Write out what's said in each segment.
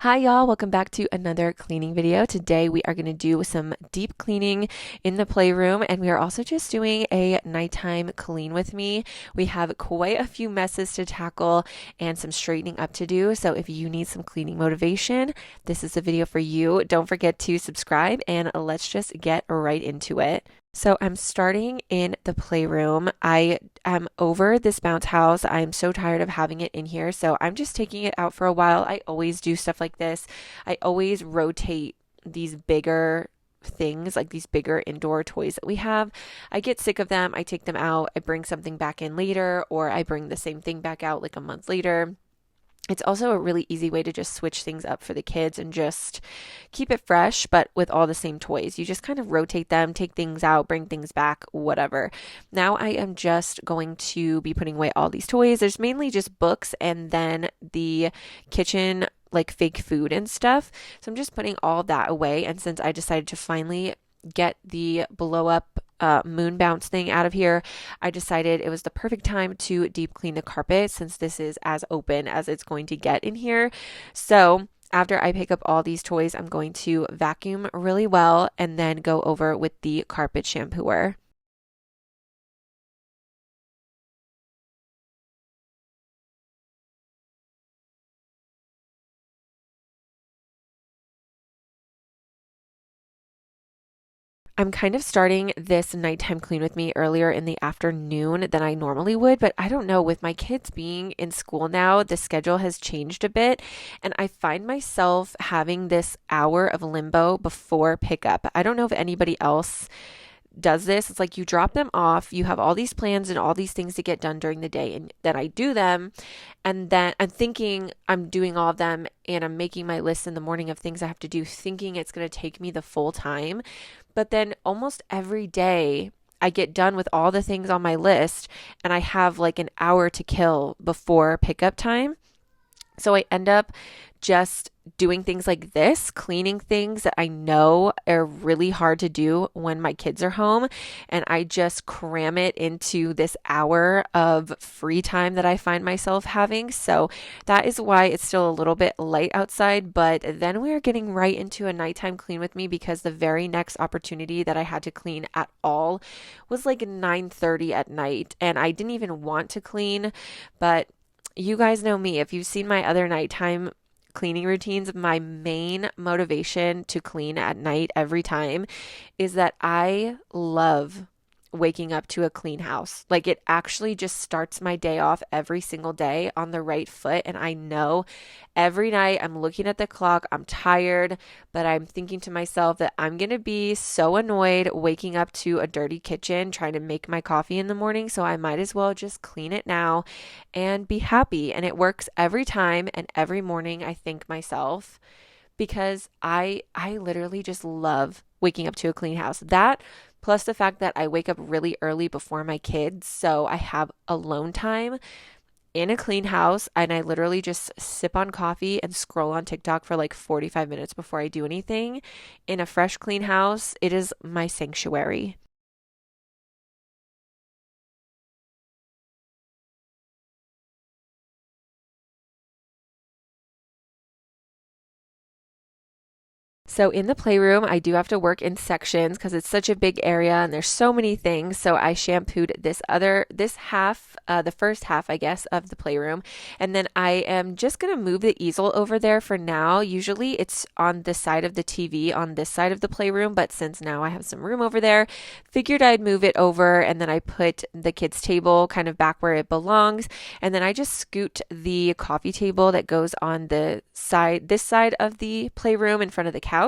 Hi y'all, welcome back to another cleaning video. Today we are going to do some deep cleaning in the playroom, and we are also just doing a nighttime clean with me. We have quite a few messes to tackle and some straightening up to do. So if you need some cleaning motivation, this is the video for you. Don't forget to subscribe and let's just get right into it. So I'm starting in the playroom. I am over this bounce house. I'm so tired of having it in here. So I'm just taking it out for a while. I always do stuff like this. I always rotate these bigger things, like these bigger indoor toys that we have. I get sick of them. I take them out. I bring something back in later, or I bring the same thing back out like a month later. It's also a really easy way to just switch things up for the kids and just keep it fresh, but with all the same toys. You just kind of rotate them, take things out, bring things back, whatever. Now I am just going to be putting away all these toys. There's mainly just books and then the kitchen, like fake food and stuff. So I'm just putting all of that away. And since I decided to finally get the blow up moon bounce thing out of here, I decided it was the perfect time to deep clean the carpet since this is as open as it's going to get in here. So after I pick up all these toys, I'm going to vacuum really well and then go over with the carpet shampooer. I'm kind of starting this nighttime clean with me earlier in the afternoon than I normally would, but I don't know, with my kids being in school now, the schedule has changed a bit, and I find myself having this hour of limbo before pickup. I don't know if anybody else does this. It's like you drop them off, you have all these plans and all these things to get done during the day, and then I do them, and then I'm thinking I'm doing all of them, and I'm making my list in the morning of things I have to do, thinking it's going to take me the full time. But then almost every day, I get done with all the things on my list, and I have like an hour to kill before pickup time. So I end up just doing things like this, cleaning things that I know are really hard to do when my kids are home. And I just cram it into this hour of free time that I find myself having. So that is why it's still a little bit light outside. But then we are getting right into a nighttime clean with me because the very next opportunity that I had to clean at all was like 9:30 at night. And I didn't even want to clean, but you guys know me. If you've seen my other nighttime cleaning routines, my main motivation to clean at night every time is that I love waking up to a clean house. Like it actually just starts my day off every single day on the right foot. And I know every night I'm looking at the clock, I'm tired, but I'm thinking to myself that I'm going to be so annoyed waking up to a dirty kitchen trying to make my coffee in the morning. So I might as well just clean it now and be happy. And it works every time. And every morning I thank myself because I literally just love waking up to a clean house. That plus the fact that I wake up really early before my kids, so I have alone time in a clean house, and I literally just sip on coffee and scroll on TikTok for like 45 minutes before I do anything. In a fresh clean house, it is my sanctuary. So in the playroom, I do have to work in sections because it's such a big area and there's so many things. So I shampooed this half, the first half, I guess, of the playroom. And then I am just going to move the easel over there for now. Usually it's on the side of the TV on this side of the playroom, but since now I have some room over there, figured I'd move it over, and then I put the kids' table kind of back where it belongs. And then I just scoot the coffee table that goes on this side of the playroom in front of the couch.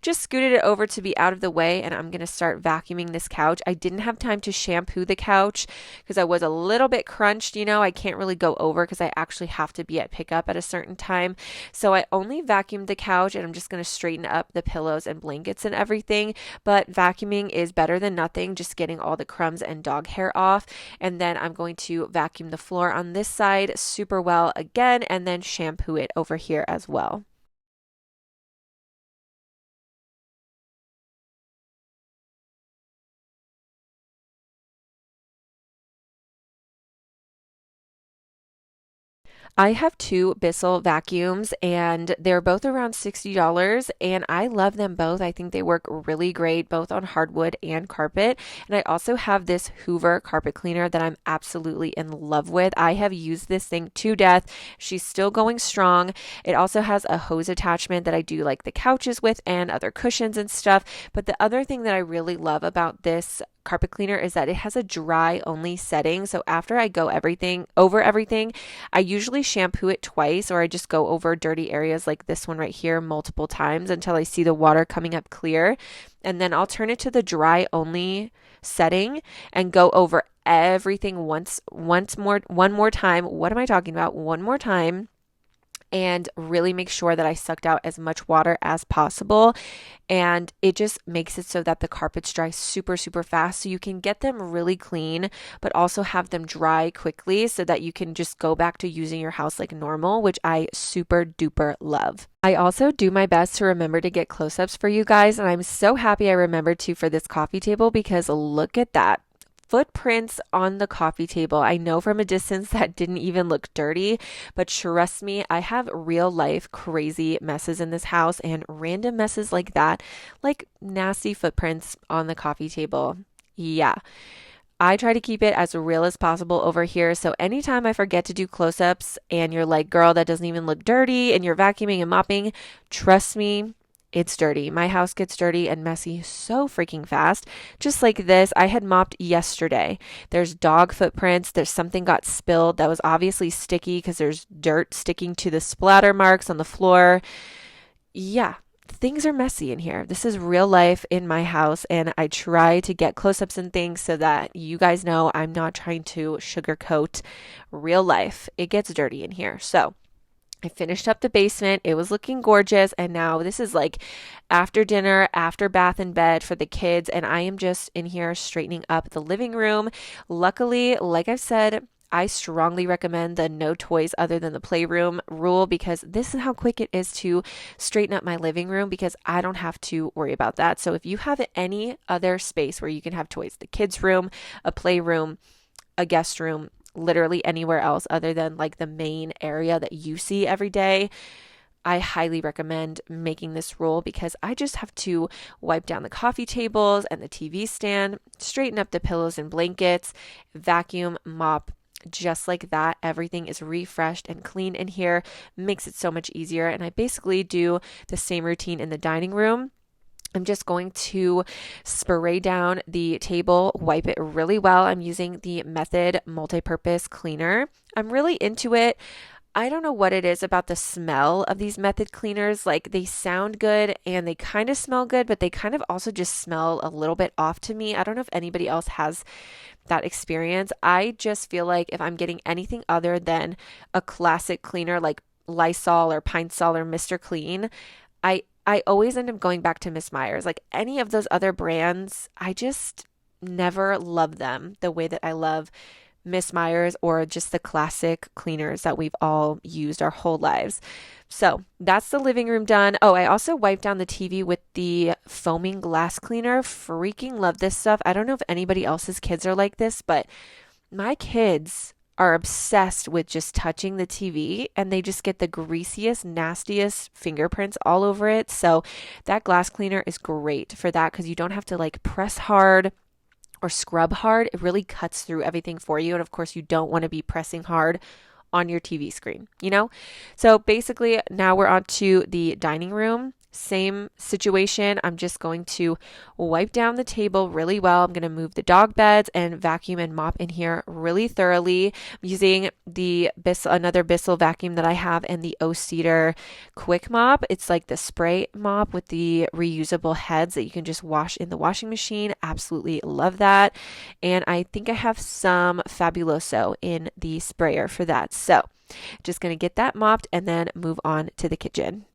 Just scooted it over to be out of the way, and I'm going to start vacuuming this couch. I didn't have time to shampoo the couch because I was a little bit crunched. I can't really go over because I actually have to be at pickup at a certain time. So I only vacuumed the couch, and I'm just going to straighten up the pillows and blankets and everything. But vacuuming is better than nothing, just getting all the crumbs and dog hair off. And then I'm going to vacuum the floor on this side super well again, and then shampoo it over here as well. I have two Bissell vacuums and they're both around $60 and I love them both. I think they work really great both on hardwood and carpet. And I also have this Hoover carpet cleaner that I'm absolutely in love with. I have used this thing to death. She's still going strong. It also has a hose attachment that I do like the couches with and other cushions and stuff. But the other thing that I really love about this carpet cleaner is that it has a dry only setting. So after I go over everything, I usually shampoo it twice or I just go over dirty areas like this one right here multiple times until I see the water coming up clear. And then I'll turn it to the dry only setting and go over everything one more time. What am I talking about? One more time and really make sure that I sucked out as much water as possible. And it just makes it so that the carpets dry super, super fast. So you can get them really clean, but also have them dry quickly so that you can just go back to using your house like normal, which I super duper love. I also do my best to remember to get close ups for you guys. And I'm so happy I remembered to for this coffee table because look at that. Footprints on the coffee table. I know from a distance that didn't even look dirty, but trust me, I have real life crazy messes in this house and random messes like that, like nasty footprints on the coffee table. Yeah. I try to keep it as real as possible over here. So anytime I forget to do close ups and you're like, girl, that doesn't even look dirty, and you're vacuuming and mopping, trust me, it's dirty. My house gets dirty and messy so freaking fast. Just like this, I had mopped yesterday. There's dog footprints. There's something got spilled that was obviously sticky because there's dirt sticking to the splatter marks on the floor. Yeah, things are messy in here. This is real life in my house, and I try to get close ups and things so that you guys know I'm not trying to sugarcoat real life. It gets dirty in here. So, I finished up the basement. It was looking gorgeous. And now this is like after dinner, after bath and bed for the kids. And I am just in here straightening up the living room. Luckily, like I've said, I strongly recommend the no toys other than the playroom rule because this is how quick it is to straighten up my living room because I don't have to worry about that. So if you have any other space where you can have toys, the kids' room, a playroom, a guest room, literally anywhere else other than like the main area that you see every day, I highly recommend making this rule because I just have to wipe down the coffee tables and the TV stand, straighten up the pillows and blankets, vacuum, mop. Just like that, everything is refreshed and clean in here, makes it so much easier. And I basically do the same routine in the dining room. I'm just going to spray down the table, wipe it really well. I'm using the Method multi-purpose cleaner. I'm really into it. I don't know what it is about the smell of these Method cleaners. Like they sound good and they kind of smell good, but they kind of also just smell a little bit off to me. I don't know if anybody else has that experience. I just feel like if I'm getting anything other than a classic cleaner like Lysol or Pine Sol or Mr. Clean, I always end up going back to Miss Myers. Like any of those other brands, I just never love them the way that I love Miss Myers or just the classic cleaners that we've all used our whole lives. So that's the living room done. Oh, I also wiped down the TV with the foaming glass cleaner. Freaking love this stuff. I don't know if anybody else's kids are like this, but my kids are obsessed with just touching the TV and they just get the greasiest, nastiest fingerprints all over it. So that glass cleaner is great for that because you don't have to like press hard or scrub hard. It really cuts through everything for you. And of course, you don't want to be pressing hard on your TV screen, you know? So basically, now we're on to the dining room. Same situation. I'm just going to wipe down the table really well. I'm going to move the dog beds and vacuum and mop in here really thoroughly. I'm using another Bissell vacuum that I have and the O-Cedar quick mop. It's like the spray mop with the reusable heads that you can just wash in the washing machine. Absolutely love that. And I think I have some Fabuloso in the sprayer for that. So just going to get that mopped and then move on to the kitchen.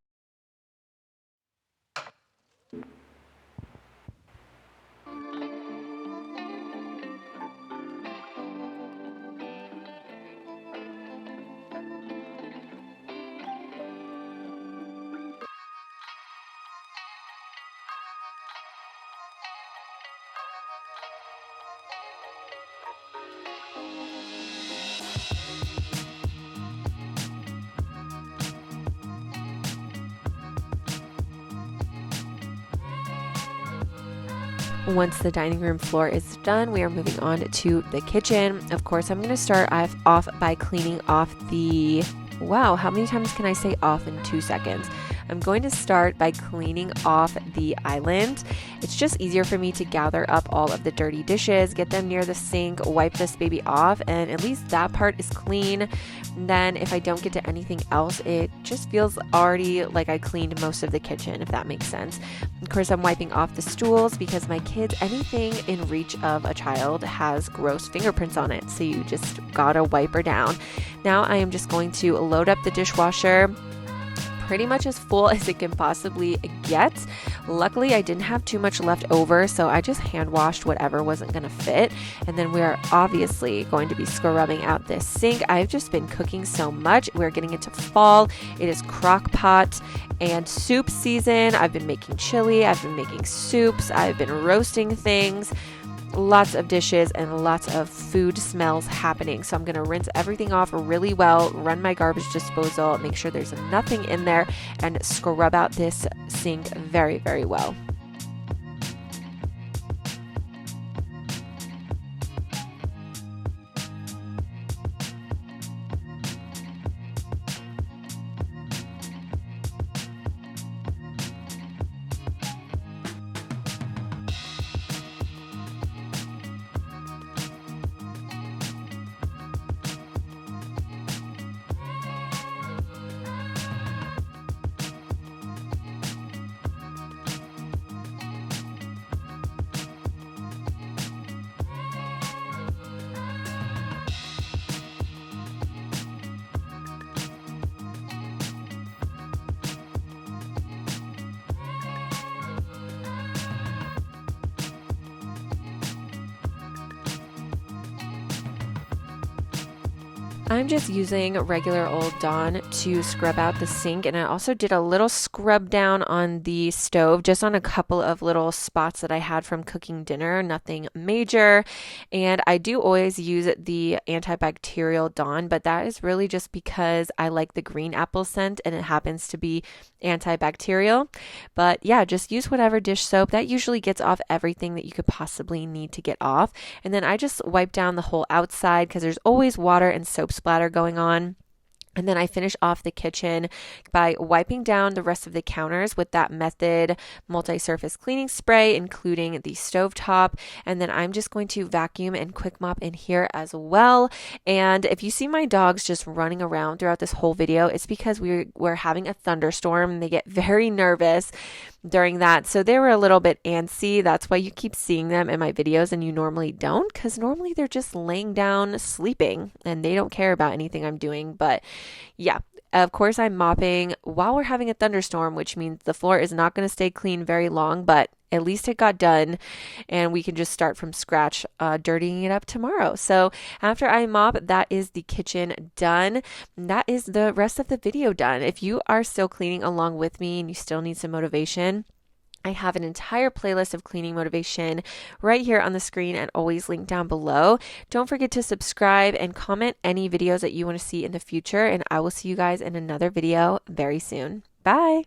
Once the dining room floor is done, we are moving on to the kitchen. Of course, I'm going to start off by cleaning off the, wow, how many times can I say off in 2 seconds? I'm going to start by cleaning off the island. It's just easier for me to gather up all of the dirty dishes, get them near the sink, wipe this baby off, and at least that part is clean. And then if I don't get to anything else, it just feels already like I cleaned most of the kitchen, if that makes sense. Of course, I'm wiping off the stools because my kids, anything in reach of a child has gross fingerprints on it. So you just gotta wipe her down. Now I am just going to load up the dishwasher, pretty much as full as it can possibly get. Luckily, I didn't have too much left over, so I just hand washed whatever wasn't going to fit. And then we are obviously going to be scrubbing out this sink. I've just been cooking so much. We're getting into fall. It is crock pot and soup season. I've been making chili. I've been making soups. I've been roasting things. Lots of dishes and lots of food smells happening. So I'm going to rinse everything off really well, run my garbage disposal, make sure there's nothing in there, and scrub out this sink very, very well. I'm just using regular old Dawn to scrub out the sink, and I also did a little scrub down on the stove, just on a couple of little spots that I had from cooking dinner, nothing major. And I do always use the antibacterial Dawn, but that is really just because I like the green apple scent and it happens to be antibacterial. But yeah, just use whatever dish soap. That usually gets off everything that you could possibly need to get off. And then I just wipe down the whole outside because there's always water and soap splatter going on. And then I finish off the kitchen by wiping down the rest of the counters with that Method multi-surface cleaning spray, including the stovetop. And then I'm just going to vacuum and quick mop in here as well. And if you see my dogs just running around throughout this whole video, it's because we're having a thunderstorm and they get very nervous during that. So they were a little bit antsy. That's why you keep seeing them in my videos and you normally don't, because normally they're just laying down sleeping and they don't care about anything I'm doing. But yeah, of course I'm mopping while we're having a thunderstorm, which means the floor is not going to stay clean very long, but at least it got done and we can just start from scratch, dirtying it up tomorrow. So after I mop, that is the kitchen done. That is the rest of the video done. If you are still cleaning along with me and you still need some motivation, I have an entire playlist of cleaning motivation right here on the screen and always linked down below. Don't forget to subscribe and comment any videos that you want to see in the future, and I will see you guys in another video very soon. Bye!